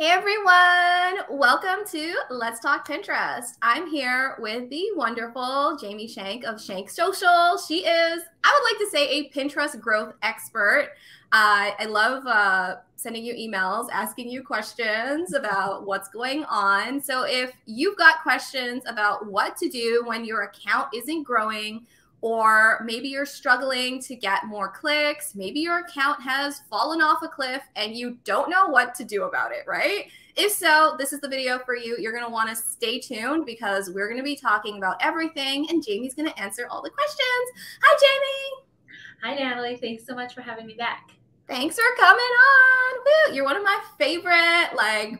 Hey everyone, welcome to Let's Talk Pinterest. I'm here with the wonderful Jamie Shank of Shank Social. She is, I would like to say, a Pinterest growth expert. I love sending you emails, asking you questions about what's going on. So if you've got questions about what to do when your account isn't growing, or maybe you're struggling to get more clicks. Maybe your account has fallen off a cliff and you don't know what to do about it, right? If so, this is the video for you. You're going to want to stay tuned because we're going to be talking about everything and Jamie's going to answer all the questions. Hi, Jamie. Hi, Natalie. Thanks so much for having me back. Thanks for coming on. Woo! You're one of my favorite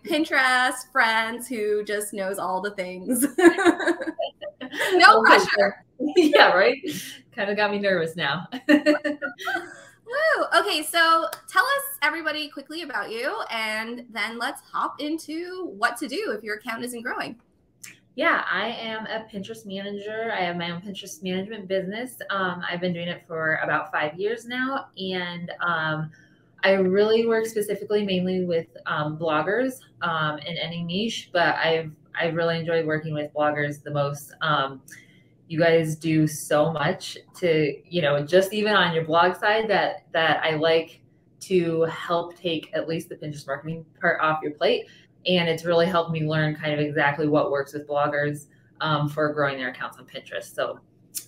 Pinterest friends who just knows all the things. No pressure. Yeah, right? Kind of got me nervous now. Woo! Okay, so tell us, everybody, quickly about you, and then let's hop into what to do if your account isn't growing. Yeah, I am a Pinterest manager. I have my own Pinterest management business. I've been doing it for about 5 years now, and I really work specifically mainly with bloggers in any niche, but I've really enjoyed working with bloggers the most. You guys do so much to, just even on your blog side that I like to help take at least the Pinterest marketing part off your plate. And it's really helped me learn kind of exactly what works with bloggers for growing their accounts on Pinterest. So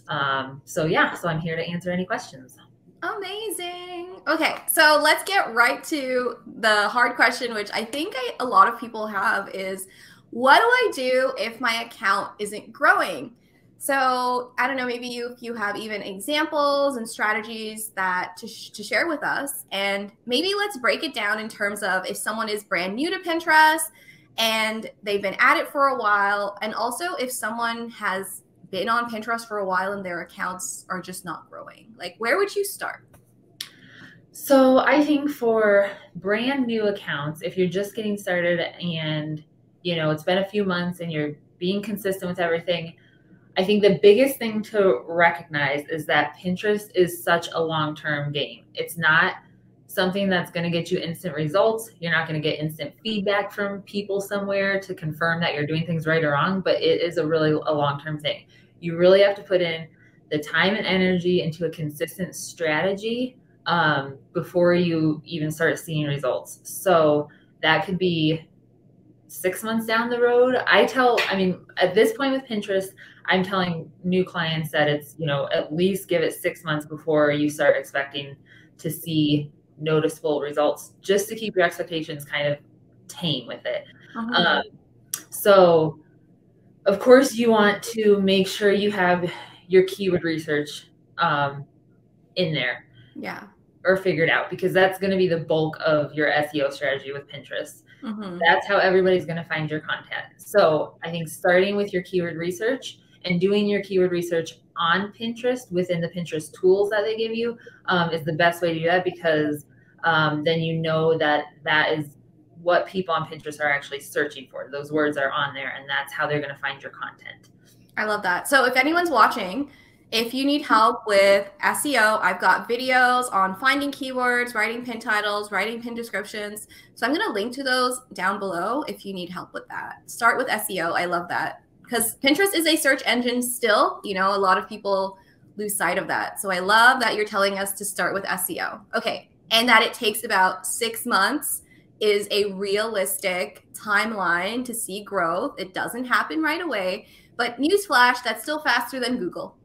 I'm here to answer any questions. Amazing. Okay, so let's get right to the hard question, which I think a lot of people have is, what do I do if my account isn't growing? So I don't know, maybe if you have even examples and strategies that to share with us, and maybe let's break it down in terms of if someone is brand new to Pinterest and they've been at it for a while, and also if someone has been on Pinterest for a while and their accounts are just not growing. Like, where would you start? So I think for brand new accounts, if you're just getting started and, it's been a few months and you're being consistent with everything, I think the biggest thing to recognize is that Pinterest is such a long-term game. It's not something that's going to get you instant results. You're not going to get instant feedback from people somewhere to confirm that you're doing things right or wrong, but it is a long-term thing. You really have to put in the time and energy into a consistent strategy before you even start seeing results. So that could be 6 months down the road. At this point with Pinterest, I'm telling new clients that it's, at least give it 6 months before you start expecting to see noticeable results, just to keep your expectations kind of tame with it. So of course you want to make sure you have your keyword research in there. Yeah. Or figured out, because that's going to be the bulk of your SEO strategy with Pinterest. That's how everybody's going to find your content. So I think starting with your keyword research and doing your keyword research on Pinterest within the Pinterest tools that they give you is the best way to do that, because then you know that is what people on Pinterest are actually searching for. Those words are on there, and that's how they're going to find your content. I love that. So if anyone's watching, if you need help with SEO, I've got videos on finding keywords, writing pin titles, writing pin descriptions. So I'm going to link to those down below if you need help with that. Start with SEO. I love that because Pinterest is a search engine still. A lot of people lose sight of that. So I love that you're telling us to start with SEO. Okay. And that it takes about 6 months is a realistic timeline to see growth. It doesn't happen right away. But newsflash, that's still faster than Google.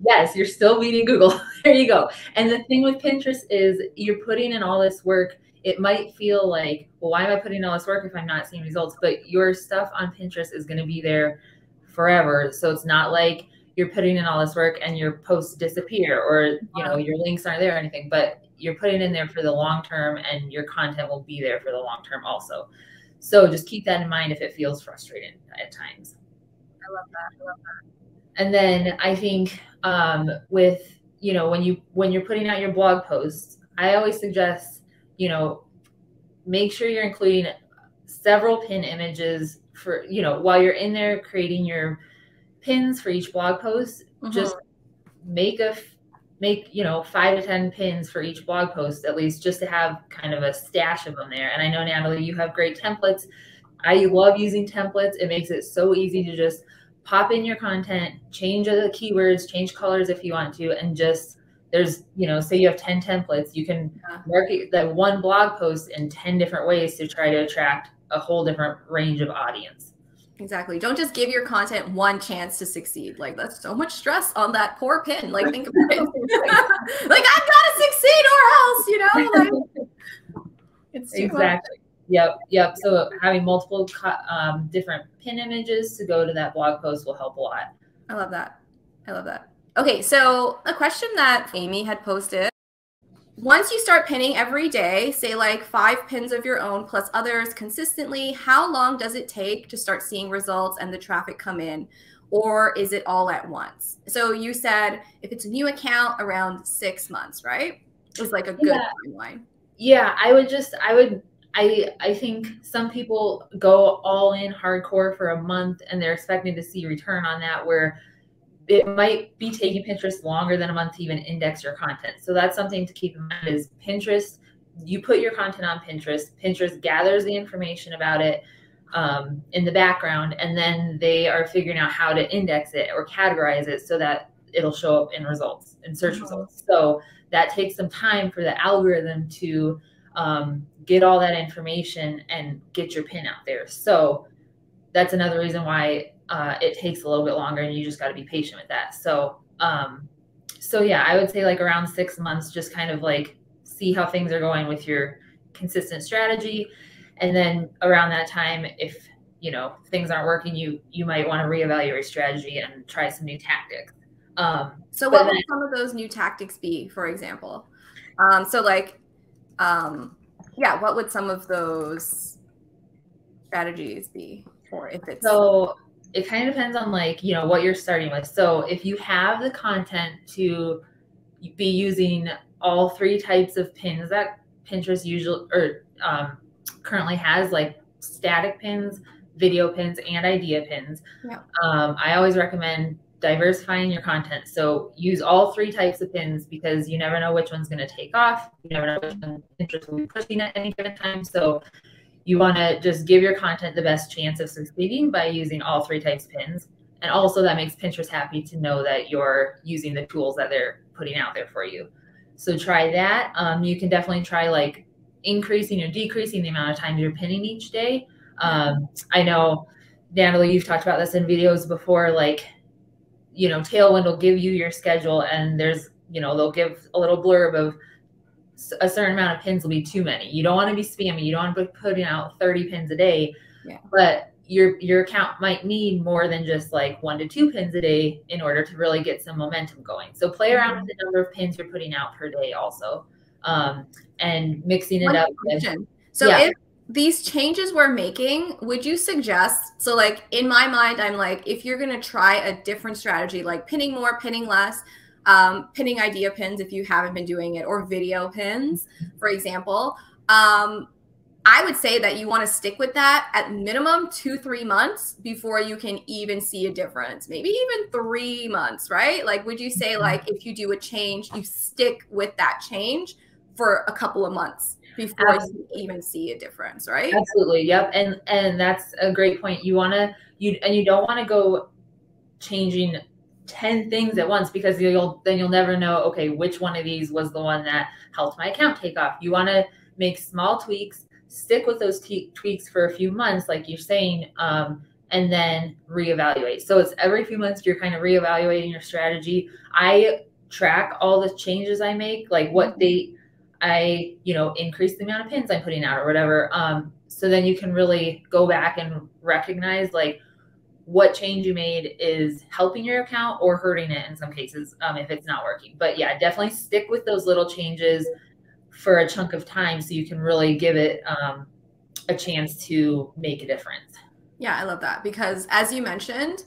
Yes, you're still beating Google. There you go. And the thing with Pinterest is you're putting in all this work. It might feel like, well, why am I putting all this work if I'm not seeing results? But your stuff on Pinterest is going to be there forever. So it's not like you're putting in all this work and your posts disappear, or your links aren't there or anything. But you're putting in there for the long term, and your content will be there for the long term also. So just keep that in mind if it feels frustrating at times. I love that. And then I think with, when you're putting out your blog posts, I always suggest, make sure you're including several pin images for, while you're in there creating your pins for each blog post. Just make make, 5 to 10 pins for each blog post, at least, just to have kind of a stash of them there. And I know, Natalie, you have great templates. I love using templates. It makes it so easy to just pop in your content, change the keywords, change colors if you want to, and just there's, say you have 10 templates, you can market that one blog post in 10 different ways to try to attract a whole different range of audience. Exactly. Don't just give your content one chance to succeed. Like, that's so much stress on that poor pin. Like, think about it. Like, I've got to succeed or else, like, it's too exactly. Much. Yep. So having multiple different pin images to go to that blog post will help a lot. I love that. Okay, so a question that Amy had posted. Once you start pinning every day, say like 5 pins of your own plus others consistently, how long does it take to start seeing results and the traffic come in? Or is it all at once? So you said if it's a new account, around 6 months, right? It's like a good timeline. Yeah, I think some people go all in hardcore for a month and they're expecting to see return on that, where it might be taking Pinterest longer than a month to even index your content. So that's something to keep in mind is Pinterest, you put your content on Pinterest, Pinterest gathers the information about it in the background, and then they are figuring out how to index it or categorize it so that it'll show up in results, in search results. So that takes some time for the algorithm to get all that information and get your pin out there. So that's another reason why it takes a little bit longer, and you just got to be patient with that. So, yeah, I would say like around 6 months, just kind of like see how things are going with your consistent strategy. And then around that time, if, things aren't working, you might want to reevaluate strategy and try some new tactics. So what would some of those new tactics be, for example? What would some of those strategies be for if it's... So it kind of depends on what you're starting with. So if you have the content to be using all 3 types of pins that Pinterest usually currently has, like static pins, video pins, and idea pins. Yeah. I always recommend diversifying your content. So use all 3 types of pins because you never know which one's going to take off. You never know which one Pinterest will be pushing at any given time. So you want to just give your content the best chance of succeeding by using all 3 types of pins. And also that makes Pinterest happy to know that you're using the tools that they're putting out there for you. So try that. You can definitely try like increasing or decreasing the amount of time you're pinning each day. I know, Natalie, you've talked about this in videos before, like, Tailwind will give you your schedule and there's, they'll give a little blurb of a certain amount of pins will be too many. You don't want to be spammy. You don't want to be putting out 30 pins a day, but your account might need more than just like 1 to 2 pins a day in order to really get some momentum going. So play around with the number of pins you're putting out per day also, and mixing it up. So if these changes we're making, would you suggest, so like in my mind, I'm like, if you're going to try a different strategy, like pinning more, pinning less, pinning idea pins if you haven't been doing it, or video pins, for example, I would say that you want to stick with that at minimum 2-3 months before you can even see a difference, maybe even 3 months, right? Like, would you say like if you do a change, you stick with that change for a couple of months before you even see a difference, right? Absolutely. Yep. And that's a great point. You don't want to go changing 10 things at once because you'll never know, okay, which one of these was the one that helped my account take off. You want to make small tweaks, stick with those tweaks for a few months, like you're saying, and then reevaluate. So it's every few months you're kind of reevaluating your strategy. I track all the changes I make, like what date I, increase the amount of pins I'm putting out or whatever. So then you can really go back and recognize like what change you made is helping your account or hurting it in some cases, if it's not working. But yeah, definitely stick with those little changes for a chunk of time so you can really give it a chance to make a difference. Yeah, I love that because as you mentioned,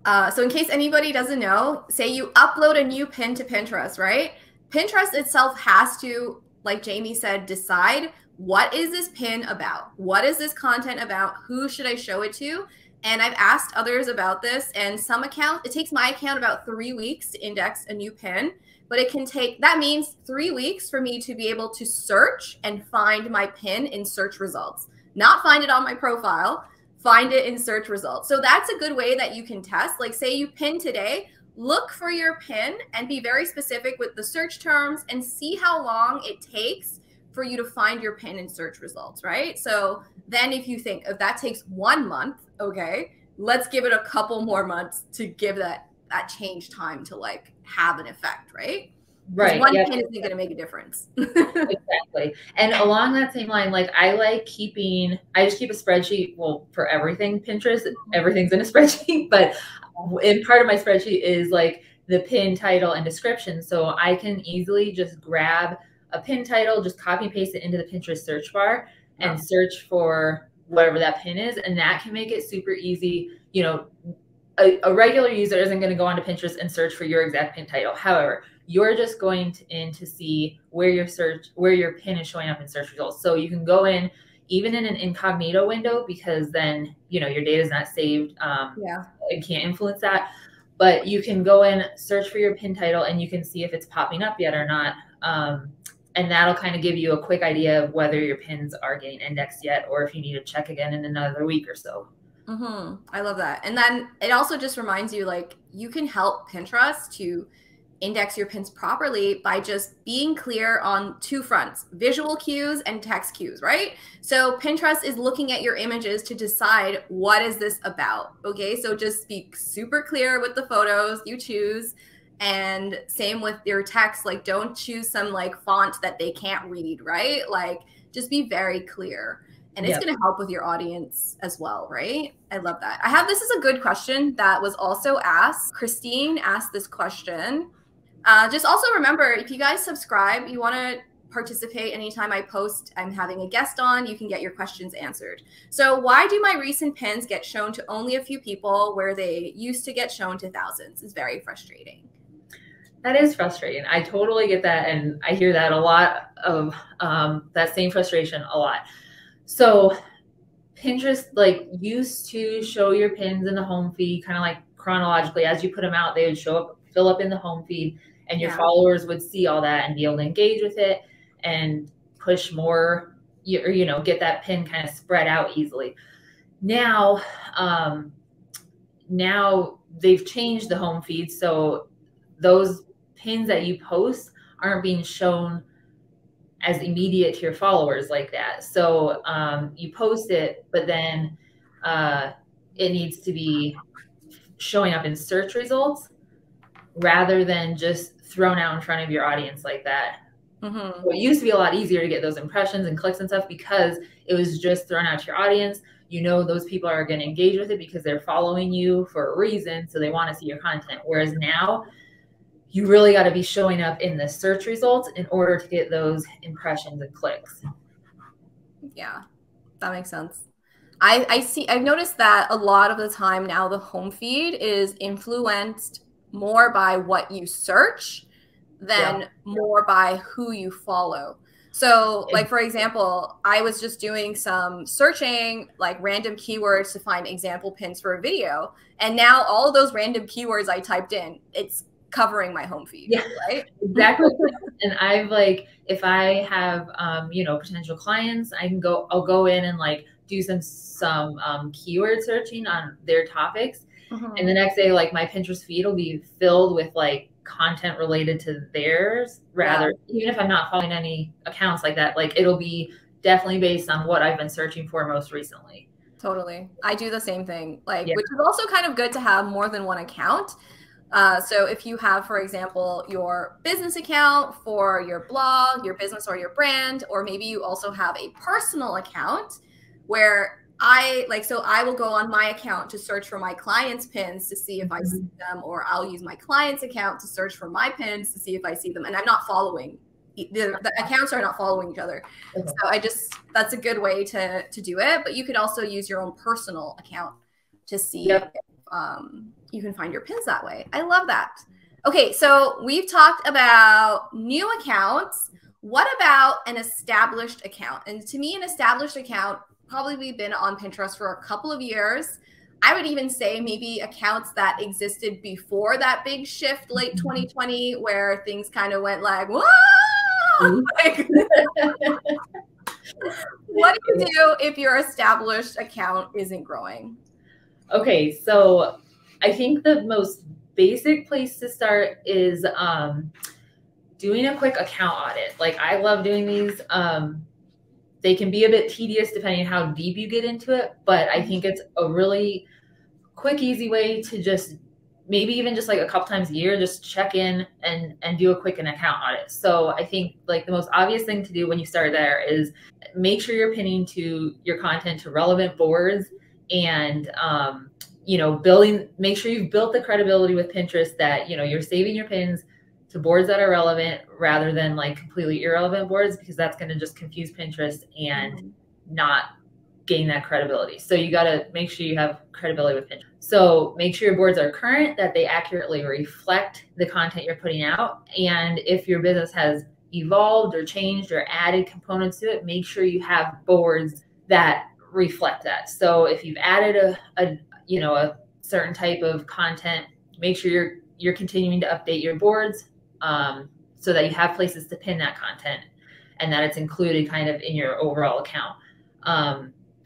so in case anybody doesn't know, say you upload a new pin to Pinterest, right? Pinterest itself has to, like Jamie said, decide what is this pin about? What is this content about? Who should I show it to? And I've asked others about this, and some accounts, it takes my account about 3 weeks to index a new pin. but it can take, that means 3 weeks for me to be able to search and find my pin in search results, not find it on my profile, find it in search results. So that's a good way that you can test. Like say you pin today, look for your pin and be very specific with the search terms and see how long it takes for you to find your pin in search results, right? So then if you think if that takes 1 month, okay, let's give it a couple more months to give that change time to like have an effect, right? Right. One pin isn't going to make a difference. Exactly. And along that same line, like I just keep a spreadsheet. Well, for everything Pinterest, everything's in a spreadsheet, but in part of my spreadsheet is like the pin title and description. So I can easily just grab a pin title, just copy and paste it into the Pinterest search bar and search for whatever that pin is. And that can make it super easy. You know, a regular user isn't going to go onto Pinterest and search for your exact pin title. However, you're just going to see where your pin is showing up in search results. So you can go in even in an incognito window, because then, you know, your data is not saved. It can't influence that. But you can go in, search for your pin title, and you can see if it's popping up yet or not. And that'll kind of give you a quick idea of whether your pins are getting indexed yet, or if you need to check again in another week or so. I love that. And then it also just reminds you, like, you can help Pinterest to index your pins properly by just being clear on two fronts, visual cues and text cues, right? So Pinterest is looking at your images to decide what is this about, okay? So just be super clear with the photos you choose, and same with your text. Like, don't choose some like font that they can't read, right? Like, just be very clear. And it's going to help with your audience as well, right? I love that. This is a good question that was also asked. Christine asked this question. Just also remember, if you guys subscribe, you want to participate anytime I post, I'm having a guest on, you can get your questions answered. So why do my recent pins get shown to only a few people where they used to get shown to thousands? It's very frustrating. That is frustrating. I totally get that. And I hear that a lot of that same frustration a lot. So Pinterest like used to show your pins in the home feed, kind of like chronologically as you put them out, they would fill up in the home feed, and your followers would see all that and be able to engage with it and push more, you know, get that pin kind of spread out easily. Now they've changed the home feed. So those pins that you post aren't being shown as immediate to your followers like that. So you post it, but then it needs to be showing up in search results rather than just thrown out in front of your audience like that. So it used to be a lot easier to get those impressions and clicks and stuff because it was just thrown out to your audience. You know, those people are going to engage with it because they're following you for a reason. So they want to see your content. Whereas now you really got to be showing up in the search results in order to get those impressions and clicks. Yeah, that makes sense. I've noticed that a lot of the time now the home feed is influenced more by what you search than more by who you follow. So like, for example, I was just doing some searching, like random keywords to find example pins for a video. And now all of those random keywords I typed in, it's covering my home feed, right? Exactly. And I've like, if I have, you know, potential clients, I'll go in and like do some keyword searching on their topics. And the next day, like my Pinterest feed will be filled with like content related to theirs even if I'm not following any accounts like that, like it'll be definitely based on what I've been searching for most recently. Totally. I do the same thing, like, which is also kind of good to have more than one account. So if you have, for example, your business account for your blog, your business or your brand, or maybe you also have a personal account where I will go on my account to search for my clients' pins to see if I see them, or I'll use my client's account to search for my pins to see if I see them. And I'm not following, the accounts are not following each other. So that's a good way to do it. But you could also use your own personal account to see if you can find your pins that way. I love that. Okay, so we've talked about new accounts. What about an established account? And to me, an established account, probably we've been on Pinterest for a couple of years. I would even say maybe accounts that existed before that big shift late 2020 where things kind of went like, whoa! Like, what do you do if your established account isn't growing? Okay, so I think the most basic place to start is doing a quick account audit. Like, I love doing these. They can be a bit tedious depending on how deep you get into it, but I think it's a really quick, easy way to just maybe even just like a couple times a year, just check in and do a quick account audit. So I think like the most obvious thing to do when you start there is make sure you're pinning to your content to relevant boards, and make sure you've built the credibility with Pinterest that, you're saving your pins to boards that are relevant rather than like completely irrelevant boards, because that's going to just confuse Pinterest and not gain that credibility. So you got to make sure you have credibility with Pinterest. So make sure your boards are current, that they accurately reflect the content you're putting out. And if your business has evolved or changed or added components to it, make sure you have boards that reflect that. So if you've added a certain type of content, make sure you're continuing to update your boards, so that you have places to pin that content and that it's included kind of in your overall account.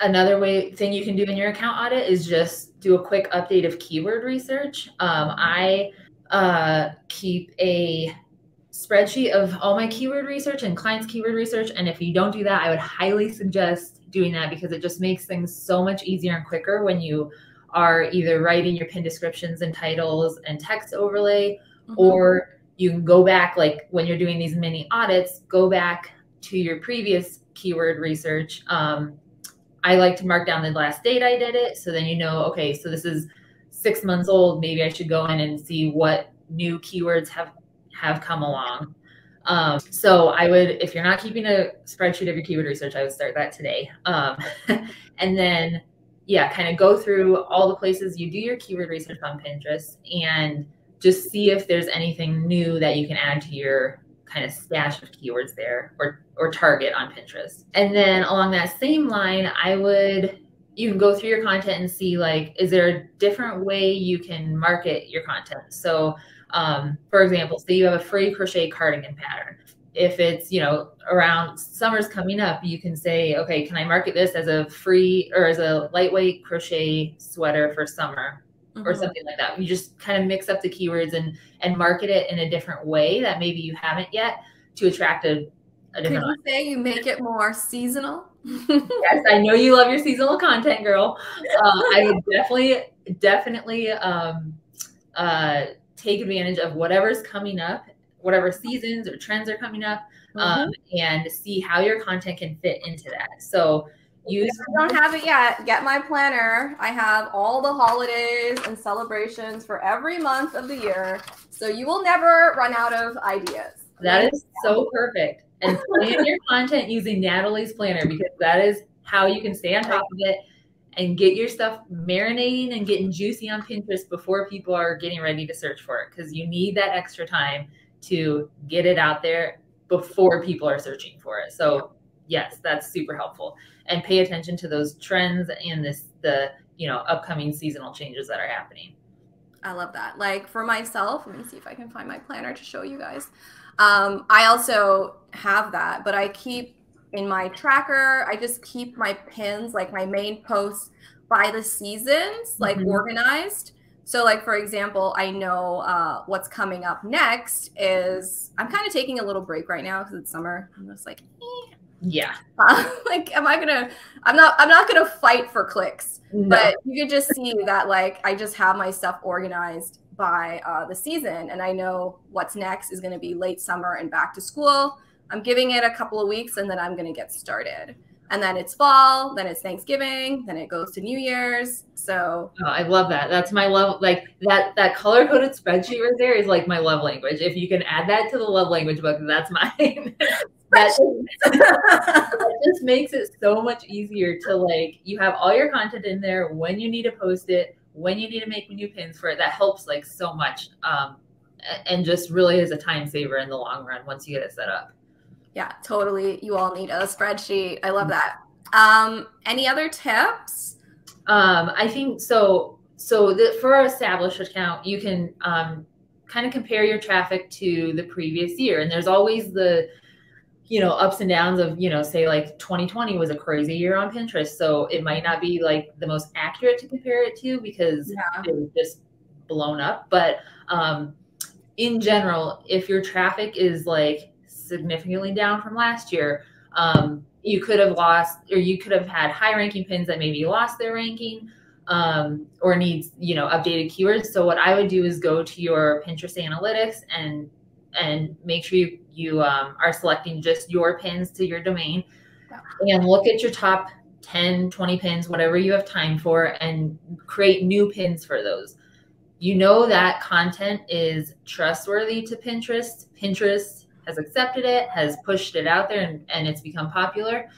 Another thing you can do in your account audit is just do a quick update of keyword research. I keep a spreadsheet of all my keyword research and clients' keyword research. And if you don't do that, I would highly suggest doing that, because it just makes things so much easier and quicker when you are either writing your pin descriptions and titles and text overlay, or you can go back, like when you're doing these mini audits, go back to your previous keyword research. I like to mark down the last date I did it. So then okay, so this is 6 months old. Maybe I should go in and see what new keywords have come along. So I would, if you're not keeping a spreadsheet of your keyword research, I would start that today. And then, kind of go through all the places you do your keyword research on Pinterest and just see if there's anything new that you can add to your kind of stash of keywords there, or target on Pinterest. And then along that same line, you can go through your content and see, like, is there a different way you can market your content? So for example, say you have a free crochet cardigan pattern. If it's, around summer's coming up, you can say, okay, can I market this as a free or as a lightweight crochet sweater for summer, or something like that. You just kind of mix up the keywords and market it in a different way that maybe you haven't yet, to attract a different. Could you say you make it more seasonal? Yes, I know you love your seasonal content, girl. I would definitely take advantage of whatever's coming up, whatever seasons or trends are coming up, and see how your content can fit into that. So if you don't have it yet, get my planner. I have all the holidays and celebrations for every month of the year, so you will never run out of ideas. That is so perfect. And plan your content using Natalie's planner, because that is how you can stay on top of it and get your stuff marinating and getting juicy on Pinterest before people are getting ready to search for it, because you need that extra time to get it out there before people are searching for it. So yes, that's super helpful. And pay attention to those trends and the upcoming seasonal changes that are happening. I love that. Like for myself, let me see if I can find my planner to show you guys. I also have that, but I keep in my tracker, I just keep my pins, like my main posts, by the seasons, like organized. So like, for example, I know what's coming up next is, I'm kind of taking a little break right now because it's summer. I'm just like, yeah. Like, I'm not gonna fight for clicks, but you can just see that, like, I just have my stuff organized by the season, and I know what's next is going to be late summer and back to school. I'm giving it a couple of weeks, and then I'm going to get started. And then it's fall, then it's Thanksgiving, then it goes to New Year's. So I love that. That's my love. Like that color coded spreadsheet right there is like my love language. If you can add that to the love language book, that's mine. That just makes it so much easier to, like, you have all your content in there when you need to post it, when you need to make new pins for it. That helps like so much, and just really is a time saver in the long run once you get it set up. Yeah, totally. You all need a spreadsheet. I love that. Any other tips? I think so. For an established account, you can kind of compare your traffic to the previous year, and there's always the ups and downs of say like 2020 was a crazy year on Pinterest, so it might not be like the most accurate to compare it to because it was just blown up. But in general, if your traffic is like significantly down from last year, you could have lost, or you could have had high ranking pins that maybe lost their ranking, or needs, updated keywords. So what I would do is go to your Pinterest analytics and make sure you are selecting just your pins to your domain, and look at your top 10, 20 pins, whatever you have time for, and create new pins for those. That content is trustworthy to Pinterest. Pinterest has accepted it, has pushed it out there, and it's become popular.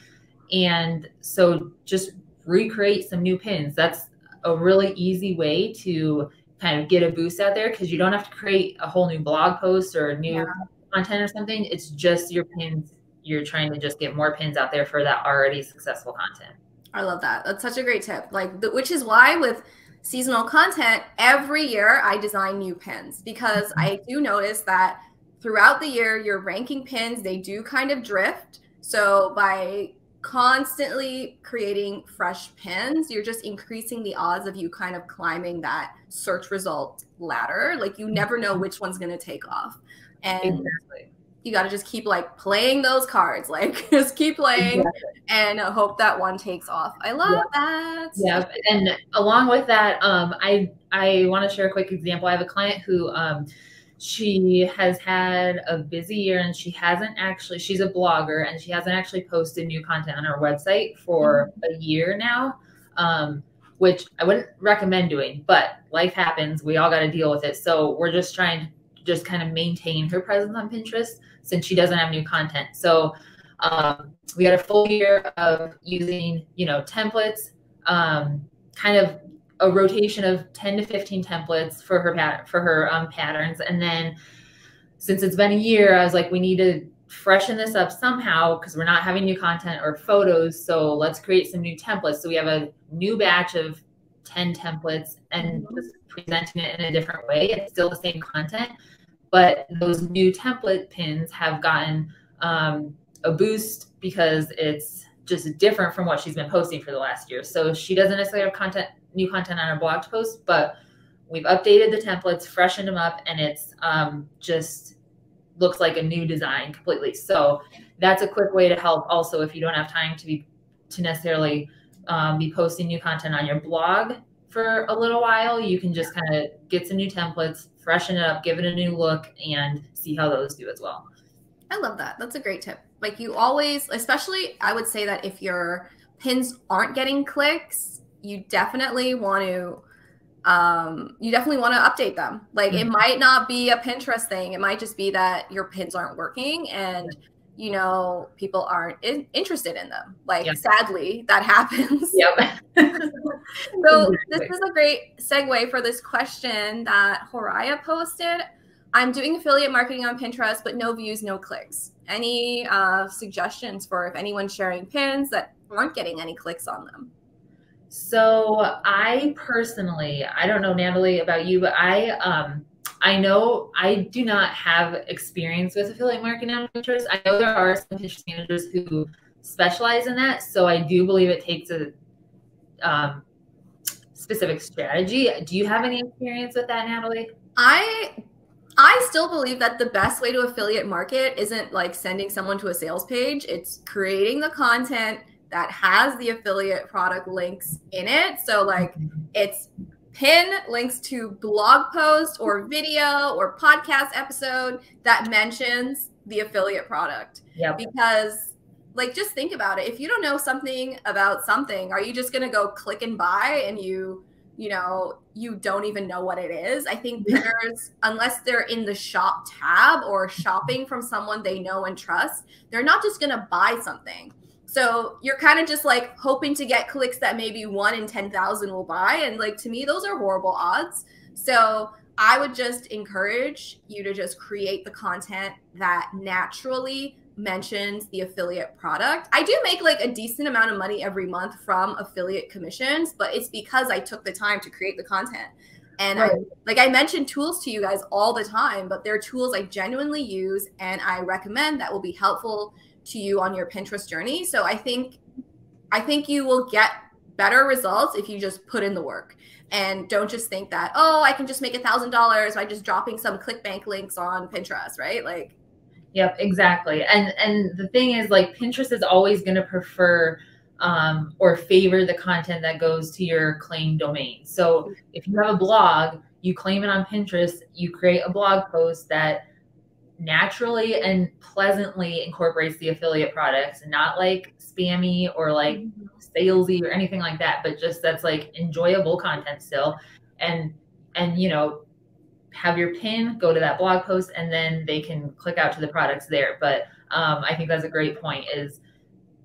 And so just recreate some new pins. That's a really easy way to kind of get a boost out there, because you don't have to create a whole new blog post or new content or something. It's just your pins. You're trying to just get more pins out there for that already successful content. I love that. That's such a great tip. Which is why with seasonal content, every year I design new pins, because I do notice that throughout the year, your ranking pins, they do kind of drift. So by constantly creating fresh pins, you're just increasing the odds of you kind of climbing that search result ladder. Like you never know which one's going to take off. And you got to just keep like playing those cards, like just keep playing and hope that one takes off. I love that. Yeah. And along with that, I want to share a quick example. I have a client who, she has had a busy year, and she's a blogger, and she hasn't actually posted new content on her website for a year now, which I wouldn't recommend doing, but life happens. We all got to deal with it. So we're just trying to kind of maintain her presence on Pinterest since she doesn't have new content. So we had a full year of using, templates, kind of a rotation of 10 to 15 templates for her patterns. And then since it's been a year, I was like, we need to freshen this up somehow because we're not having new content or photos. So let's create some new templates. So we have a new batch of 10 templates and just presenting it in a different way. It's still the same content, but those new template pins have gotten a boost because it's just different from what she's been posting for the last year. So she doesn't necessarily have new content on her blog post, but we've updated the templates, freshened them up, and it's just looks like a new design completely. So that's a quick way to help. Also, if you don't have time to necessarily be posting new content on your blog for a little while, you can just kind of get some new templates, freshen it up, give it a new look, and see how those do as well. I love that. That's a great tip. Like you always, especially I would say that if your pins aren't getting clicks, you definitely want to update them. Like it might not be a Pinterest thing. It might just be that your pins aren't working and people aren't interested in them. Like sadly, that happens. So this is a great segue for this question that Horaya posted. I'm doing affiliate marketing on Pinterest, but no views, no clicks. Any suggestions for if anyone's sharing pins that aren't getting any clicks on them? So I personally, I don't know, Natalie, about you, but I know I do not have experience with affiliate marketing on Pinterest. I know there are some Pinterest managers who specialize in that. So I do believe it takes a specific strategy. Do you have any experience with that, Natalie? I still believe that the best way to affiliate market isn't like sending someone to a sales page. It's creating the content that has the affiliate product links in it. So like it's pin links to blog post or video or podcast episode that mentions the affiliate product. Because like, just think about it. If you don't know something about something, are you just going to go click and buy and you don't even know what it is? I think pinners, unless they're in the shop tab or shopping from someone they know and trust, they're not just going to buy something. So you're kind of just like hoping to get clicks that maybe 1 in 10,000 will buy. And like, to me, those are horrible odds. So I would just encourage you to just create the content that naturally mentioned the affiliate product. I do make like a decent amount of money every month from affiliate commissions, but it's because I took the time to create the content. And Right. I mentioned tools to you guys all the time, but they're tools I genuinely use and I recommend that will be helpful to you on your Pinterest journey. So I think you will get better results if you just put in the work and don't just think that, oh, I can just make $1,000 by just dropping some ClickBank links on Pinterest, right? Like, yep, exactly. And the thing is, like, Pinterest is always going to prefer or favor the content that goes to your claimed domain. So if you have a blog, you claim it on Pinterest, you create a blog post that naturally and pleasantly incorporates the affiliate products, not like spammy or like salesy or anything like that, but just that's like enjoyable content still. And you know, have your pin go to that blog post and then they can click out to the products there. But I think that's a great point, is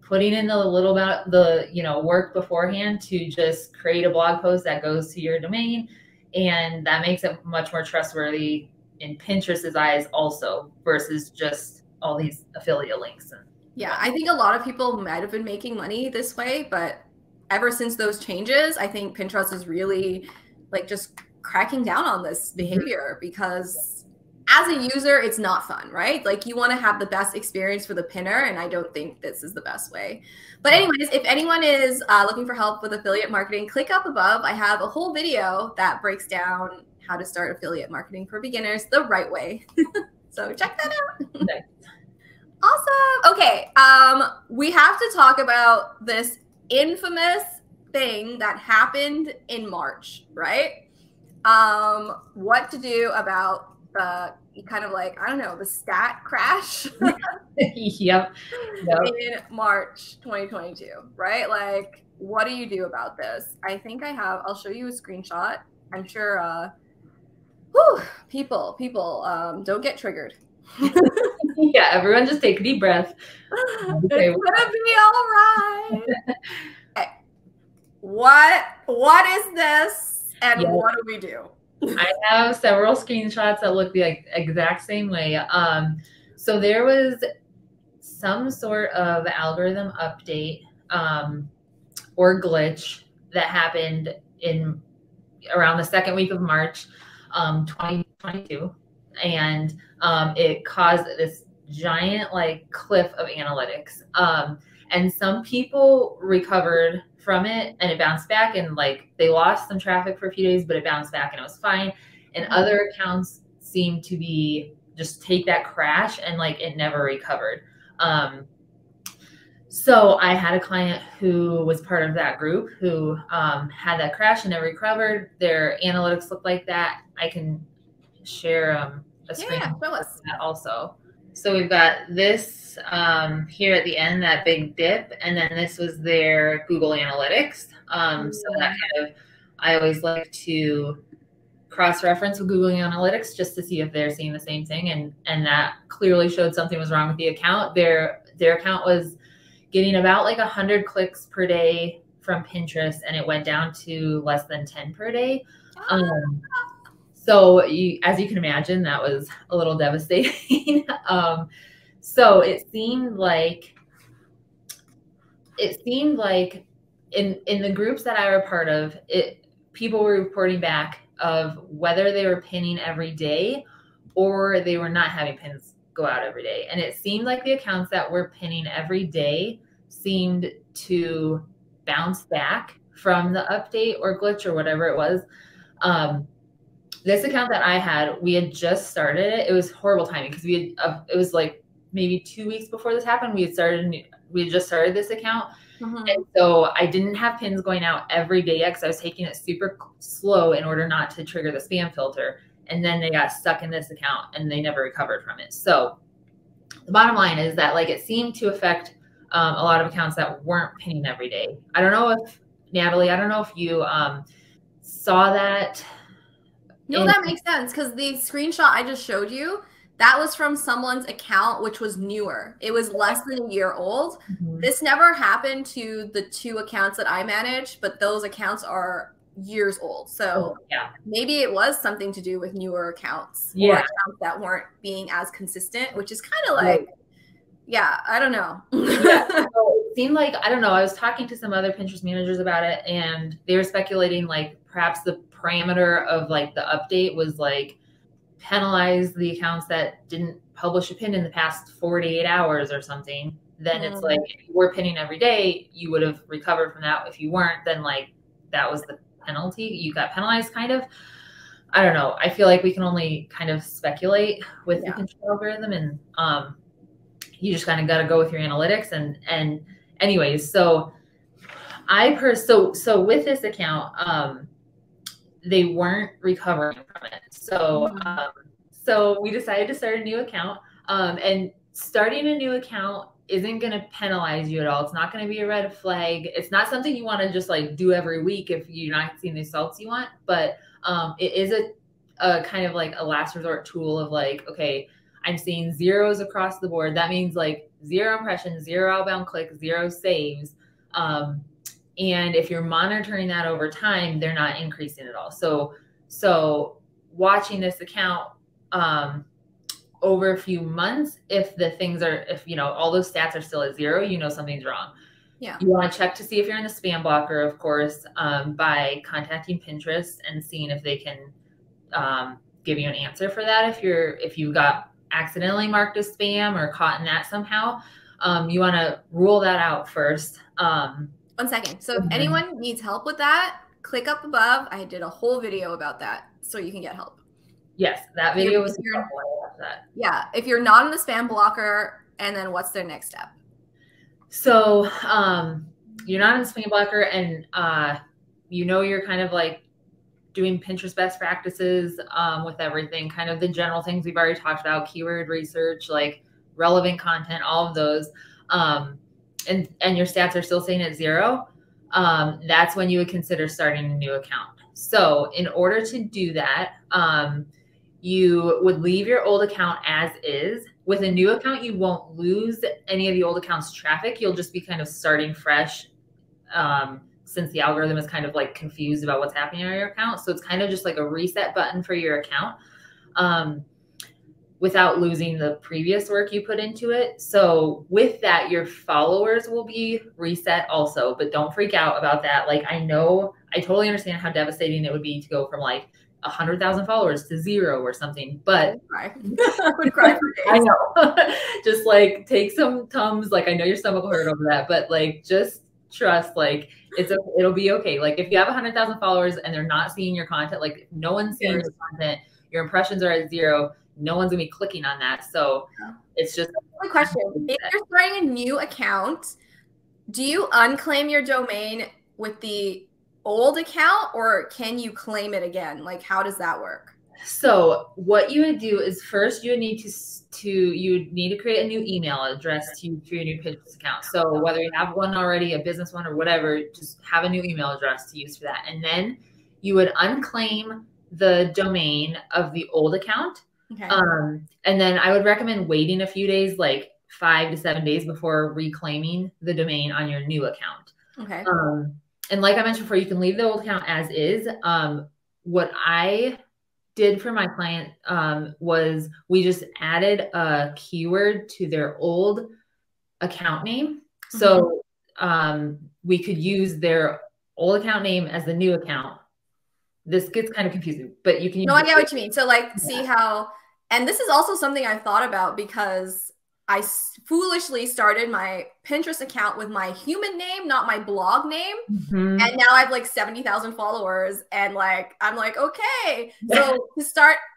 putting in the little about the, you know, work beforehand to just create a blog post that goes to your domain. And that makes it much more trustworthy in Pinterest's eyes also, versus just all these affiliate links. Yeah, I think a lot of people might have been making money this way, but ever since those changes, I think Pinterest is really like just cracking down on this behavior, because as a user, it's not fun, right? Like, you want to have the best experience for the pinner, and I don't think this is the best way. But anyways, if anyone is looking for help with affiliate marketing, click up above. I have a whole video that breaks down how to start affiliate marketing for beginners the right way. So check that out. Nice. Awesome. Okay. We have to talk about this infamous thing that happened in March, right? What to do about the kind of like, I don't know, the stat crash Yep. in March 2022, right? Like, what do you do about this? I think I'll show you a screenshot. I'm sure, people, don't get triggered. Yeah, everyone just take a deep breath. Okay. It's gonna be all right. Okay. What is this, and what do we do? I have several screenshots that look the exact same way. So there was some sort of algorithm update or glitch that happened in around the second week of March 2022, and it caused this giant like cliff of analytics. And some people recovered from it and it bounced back, and like they lost some traffic for a few days, but it bounced back and it was fine. And other accounts seemed to be just take that crash and like it never recovered. So I had a client who was part of that group who had that crash and never recovered. Their analytics look like that. I can share a screen show us that also. So we've got this here at the end, that big dip, and then this was their Google Analytics. So that kind of, I always like to cross-reference with Google Analytics just to see if they're seeing the same thing, and that clearly showed something was wrong with the account. Their account was getting about like 100 clicks per day from Pinterest, and it went down to less than 10 per day. So as you can imagine, that was a little devastating. So it seemed like in the groups that I were part of, people were reporting back of whether they were pinning every day or they were not having pins go out every day. And it seemed like the accounts that were pinning every day seemed to bounce back from the update or glitch or whatever it was. This account that I had, we had just started it. It was horrible timing because it was like maybe 2 weeks before this happened. We had just started this account. And so I didn't have pins going out every day yet because I was taking it super slow in order not to trigger the spam filter. And then they got stuck in this account and they never recovered from it. So the bottom line is that like it seemed to affect a lot of accounts that weren't pinning every day. I don't know if, Natalie, if you saw that. No, that makes sense, because the screenshot I just showed you, that was from someone's account, which was newer. It was less than a year old. This never happened to the 2 accounts that I managed, but those accounts are years old. So maybe it was something to do with newer accounts or accounts that weren't being as consistent, which is kind of like, Yeah, I don't know. Yeah. So it seemed like, I don't know, I was talking to some other Pinterest managers about it, and they were speculating like perhaps the parameter of like the update was like penalize the accounts that didn't publish a pin in the past 48 hours or something. Then it's like, if you were pinning every day, you would have recovered from that. If you weren't, then like that was the penalty. You got penalized kind of. I don't know. I feel like we can only kind of speculate with the control algorithm, and you just kind of got to go with your analytics. And anyways, so so with this account, they weren't recovering from it. So we decided to start a new account. And starting a new account isn't going to penalize you at all. It's not going to be a red flag. It's not something you want to just like do every week if you're not seeing the results you want. But it is a kind of like a last resort tool of like, okay, I'm seeing zeros across the board. That means like 0 impressions, 0 outbound clicks, 0 saves. And if you're monitoring that over time, they're not increasing at all. So watching this account over a few months, if you know, all those stats are still at 0, you know something's wrong. Yeah. You want to check to see if you're in the spam blocker, of course, by contacting Pinterest and seeing if they can give you an answer for that. If you got accidentally marked as spam or caught in that somehow, you want to rule that out first. 1 second. So if anyone needs help with that, click up above. I did a whole video about that, so you can get help. Yes, that video was helpful. I love that. Yeah, if you're not in the spam blocker, and then what's their next step? So you're not in the spam blocker, and you know you're kind of like doing Pinterest best practices with everything, kind of the general things we've already talked about, keyword research, like relevant content, all of those. And your stats are still staying at 0, that's when you would consider starting a new account. So in order to do that, you would leave your old account as is. With a new account, you won't lose any of the old account's traffic. You'll just be kind of starting fresh, since the algorithm is kind of like confused about what's happening on your account. So it's kind of just like a reset button for your account, without losing the previous work you put into it. So with that, your followers will be reset also, but don't freak out about that. Like, I totally understand how devastating it would be to go from like 100,000 followers to 0 or something, but I would cry for days. I know. Just like take some Tums. Like, I know your stomach will hurt over that, but like, just trust, like it'll be okay. Like, if you have 100,000 followers and they're not seeing your content, like no one's seeing your content, your impressions are at 0, no one's gonna be clicking on that. So it's just a question. If you're starting a new account, do you unclaim your domain with the old account, or can you claim it again? Like, how does that work? So what you would do is first you would need to create a new email address for your new Pinterest account. So whether you have one already, a business one or whatever, just have a new email address to use for that. And then you would unclaim the domain of the old account. Okay. And then I would recommend waiting a few days, like 5 to 7 days before reclaiming the domain on your new account. Okay. And like I mentioned before, you can leave the old account as is. What I did for my client was we just added a keyword to their old account name. So we could use their old account name as the new account. This gets kind of confusing, but you can use I get what you mean. So like, see how, and this is also something I've thought about because I foolishly started my Pinterest account with my human name, not my blog name. And now I have like 70,000 followers, and like, I'm like, okay. So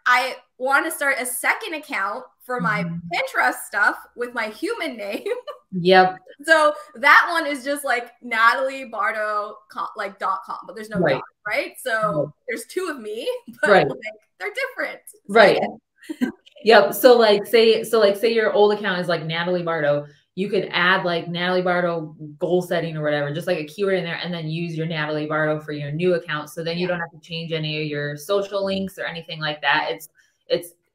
I want to start a second account for my Pinterest stuff with my human name. Yep. So that one is just like NatalieBardo like .com, but there's no dot, right? So there's 2 of me, but like, they're different. So right. Yep. So like say your old account is like Natalie Bardo, you could add like Natalie Bardo goal setting or whatever, just like a keyword in there, and then use your Natalie Bardo for your new account. So then you don't have to change any of your social links or anything like that.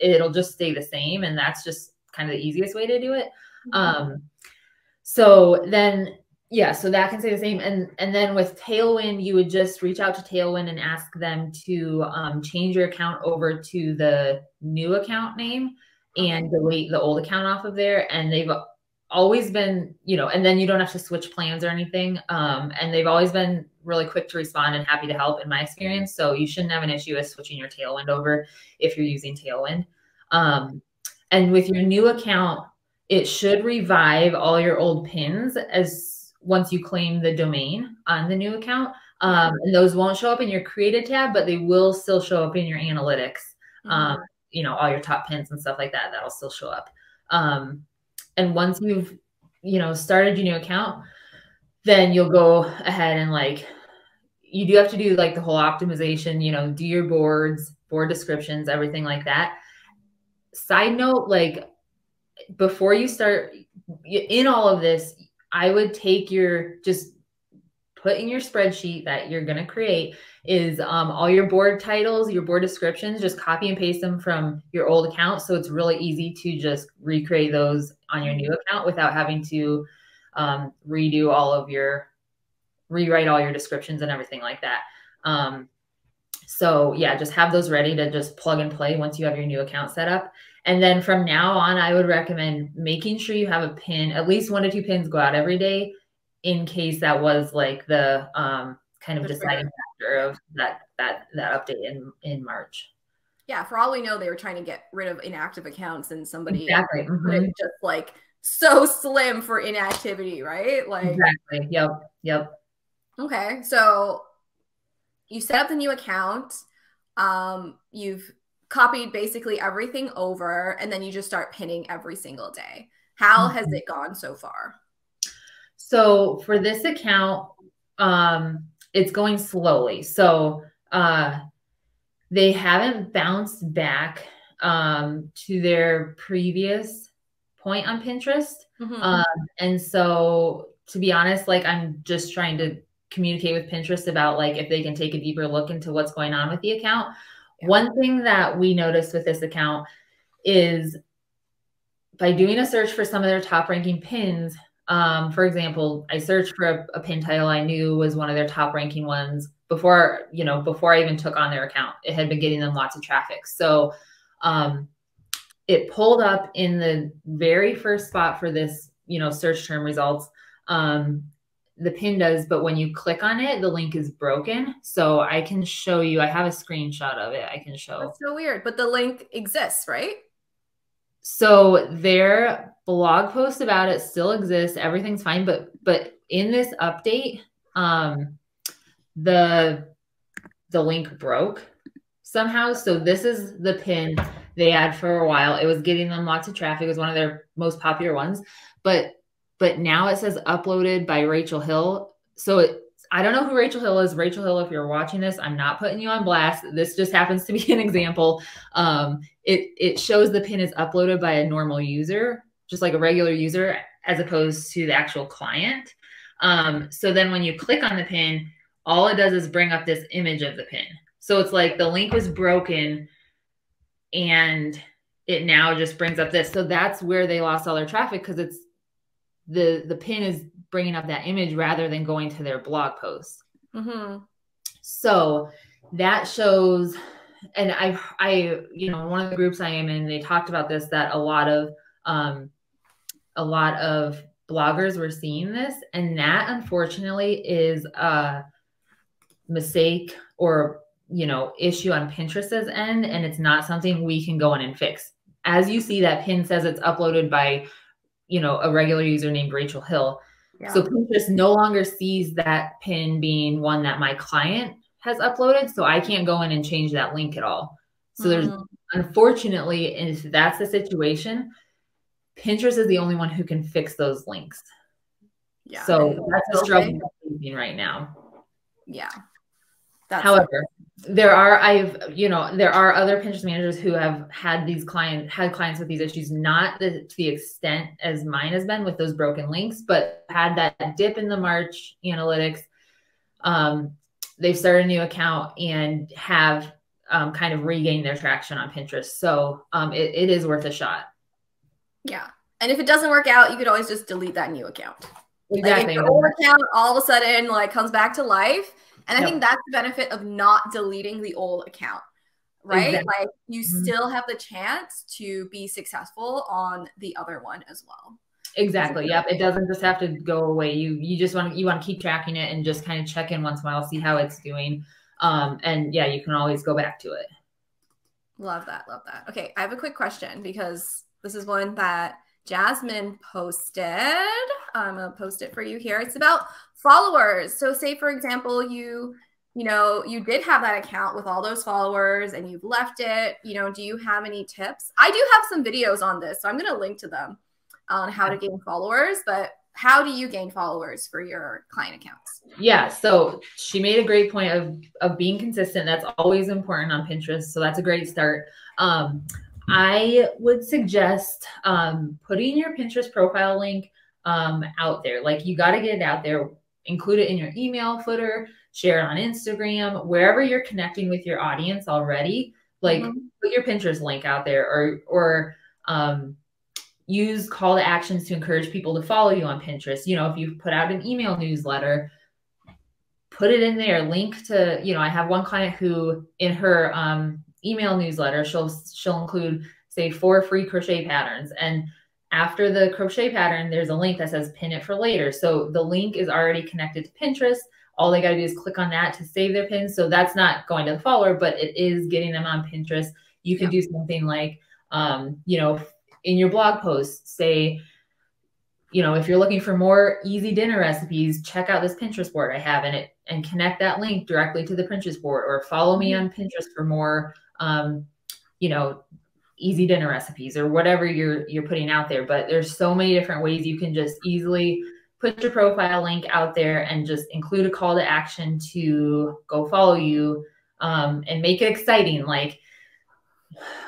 It'll just stay the same. And that's just kind of the easiest way to do it. So then, so that can stay the same. And then with Tailwind, you would just reach out to Tailwind and ask them to change your account over to the new account name and delete the old account off of there. And they've always been, you know, and then you don't have to switch plans or anything. And they've always been really quick to respond and happy to help in my experience. So you shouldn't have an issue with switching your Tailwind over if you're using Tailwind. And with your new account, it should revive all your old pins as once you claim the domain on the new account. And those won't show up in your created tab, but they will still show up in your analytics. You know, all your top pins and stuff like that, that'll still show up. And once you've, you know, started your new account, then you'll go ahead and like, you do have to do like the whole optimization, you know, do your boards, board descriptions, everything like that. Side note, like before you start in all of this, I would take just put in your spreadsheet that you're going to create is all your board titles, your board descriptions, just copy and paste them from your old account. So it's really easy to just recreate those on your new account without having to rewrite all your descriptions and everything like that. So yeah, just have those ready to just plug and play once you have your new account set up. And then from now on, I would recommend making sure you have a pin, at least 1 to 2 pins go out every day, in case that was like the kind of deciding factor of that update in March. Yeah, for all we know, they were trying to get rid of inactive accounts, and somebody exactly. just like so slim for inactivity, right? Like exactly. Yep. Okay, so you set up the new account. You've copied basically everything over, and then you just start pinning every single day. How has it gone so far? So for this account, it's going slowly. So they haven't bounced back to their previous point on Pinterest. And so to be honest, like I'm just trying to communicate with Pinterest about like if they can take a deeper look into what's going on with the account. Yeah. One thing that we noticed with this account is by doing a search for some of their top ranking pins, for example, I searched for a pin title I knew was one of their top ranking ones before I even took on their account. It had been getting them lots of traffic. So it pulled up in the very first spot for this, search term results. The pin does, but when you click on it, the link is broken. So I can show you, I have a screenshot of it. I can show. That's so weird, but the link exists, right? So their blog post about it still exists. Everything's fine. But in this update, the link broke somehow. So this is the pin they had for a while. It was getting them lots of traffic. It was one of their most popular ones, but now it says uploaded by Rachel Hill. So I don't know who Rachel Hill is. Rachel Hill, if you're watching this, I'm not putting you on blast. This just happens to be an example. It shows the pin is uploaded by a normal user, just like a regular user, as opposed to the actual client. So then when you click on the pin, all it does is bring up this image of the pin. So it's like the link was broken and it now just brings up this. So that's where they lost all their traffic, because it's the pin is bringing up that image rather than going to their blog post. So that shows, and I one of the groups I am in, they talked about this, that a lot of bloggers were seeing this, and that unfortunately is a mistake or issue on Pinterest's end, and it's not something we can go in and fix. As you see, that pin says it's uploaded by a regular user named Rachel Hill. Yeah. So Pinterest no longer sees that pin being one that my client has uploaded. So I can't go in and change that link at all. So there's, unfortunately, and if that's the situation, Pinterest is the only one who can fix those links. Yeah. So that's the struggle I'm facing right now. Yeah. However, there are other Pinterest managers who have had clients with these issues, not to the extent as mine has been with those broken links, but had that dip in the March analytics. They've started a new account and have kind of regained their traction on Pinterest. So it is worth a shot. Yeah. And if it doesn't work out, you could always just delete that new account. Exactly. Like if the old account all of a sudden comes back to life. And I think that's the benefit of not deleting the old account, right? Exactly. Like you still have the chance to be successful on the other one as well. Exactly. Yep. It doesn't just have to go away. You just want to keep tracking it and just kind of check in once in a while, see how it's doing. And yeah, you can always go back to it. Love that. Love that. Okay. I have a quick question because this is one that Jasmine posted. I'm going to post it for you here. It's about followers. So say, for example, you did have that account with all those followers and you've left it. Do you have any tips? I do have some videos on this, so I'm going to link to them on how to gain followers, but how do you gain followers for your client accounts? Yeah. So she made a great point of being consistent. That's always important on Pinterest. So that's a great start. I would suggest putting your Pinterest profile link out there. Like you got to get it out there, include it in your email footer, share it on Instagram, wherever you're connecting with your audience already, like put your Pinterest link out there or use call to actions to encourage people to follow you on Pinterest. If you put out an email newsletter, put it in there, link to, I have one client who in her email newsletter, she'll include say 4 free crochet patterns. And after the crochet pattern, there's a link that says pin it for later. So the link is already connected to Pinterest. All they got to do is click on that to save their pins. So that's not going to the follower, but it is getting them on Pinterest. You can do something like, in your blog post, say, if you're looking for more easy dinner recipes, check out this Pinterest board I have in it and connect that link directly to the Pinterest board, or follow me on Pinterest for more, easy dinner recipes or whatever you're putting out there. But there's so many different ways you can just easily put your profile link out there and just include a call to action to go follow you, and make it exciting. Like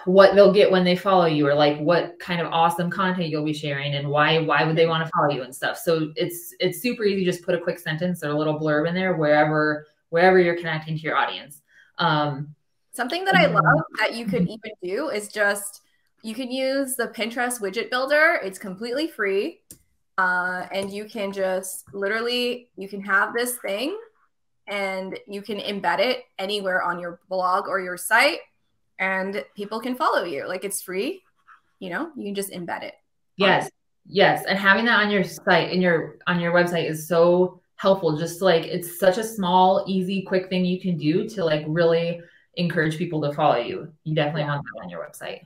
what they'll get when they follow you, or like what kind of awesome content you'll be sharing and why would they want to follow you and stuff. So it's super easy. Just put a quick sentence or a little blurb in there wherever you're connecting to your audience. Something that I love that you could even do is you can use the Pinterest widget builder. It's completely free. And you can just you can have this thing and you can embed it anywhere on your blog or your site, and people can follow you. Like it's free, you can just embed it. Yes. And having that on your site on your website is so helpful. Just like, it's such a small, easy, quick thing you can do to like really encourage people to follow you. You definitely want that on your website.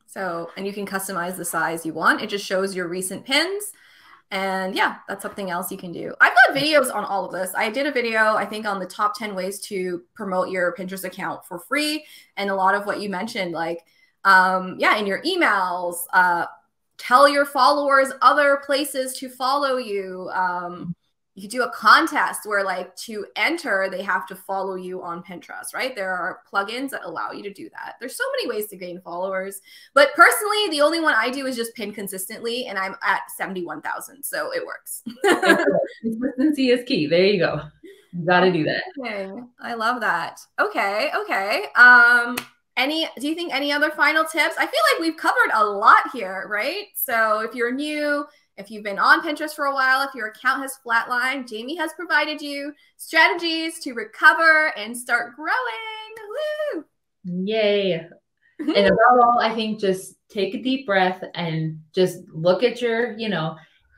So, and you can customize the size you want. It just shows your recent pins. And yeah, that's something else you can do. I've got videos on all of this. I did a video, I think, on the top 10 ways to promote your Pinterest account for free. And a lot of what you mentioned, like, in your emails, tell your followers other places to follow you. You could do a contest where, like, to enter, they have to follow you on Pinterest, right? There are plugins that allow you to do that. There's so many ways to gain followers. But personally, the only one I do is just pin consistently, and I'm at 71,000, so it works. Consistency is key. There you go. You got to do that. Okay. I love that. Okay. Do you think any other final tips? I feel like we've covered a lot here, right? So if you're new, if you've been on Pinterest for a while, if your account has flatlined, Jamie has provided you strategies to recover and start growing. Woo! Yay. And above all, I think just take a deep breath and just look at your,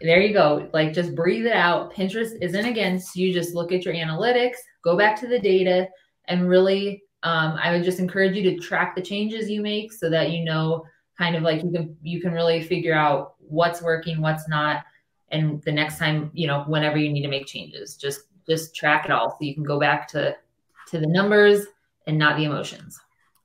there you go. Like, just breathe it out. Pinterest isn't against you. Just look at your analytics, go back to the data, and really, I would just encourage you to track the changes you make so that kind of like you can really figure out what's working, what's not. And the next time, whenever you need to make changes, just track it all so you can go back to the numbers and not the emotions.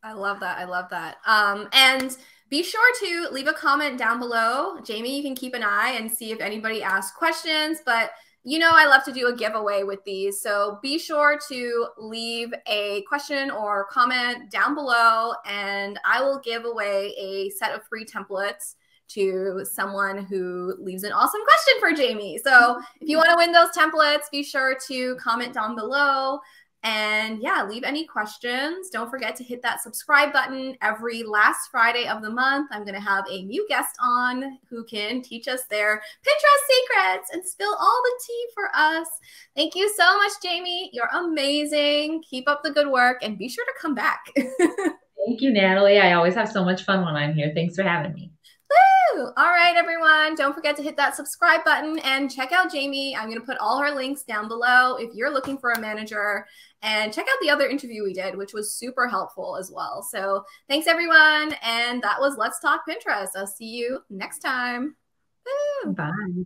I love that. And be sure to leave a comment down below. Jamie, you can keep an eye and see if anybody asks questions, but I love to do a giveaway with these. So be sure to leave a question or comment down below, and I will give away a set of free templates to someone who leaves an awesome question for Jamie. So if you want to win those templates, be sure to comment down below. And yeah, leave any questions. Don't forget to hit that subscribe button. Every last Friday of the month, I'm going to have a new guest on who can teach us their Pinterest secrets and spill all the tea for us. Thank you so much, Jamie. You're amazing. Keep up the good work and be sure to come back. Thank you, Natalie. I always have so much fun when I'm here. Thanks for having me. Woo! Woo! All right, everyone. Don't forget to hit that subscribe button and check out Jamie. I'm going to put all her links down below if you're looking for a manager. And check out the other interview we did, which was super helpful as well. So thanks, everyone. And that was Let's Talk Pinterest. I'll see you next time. Woo! Bye.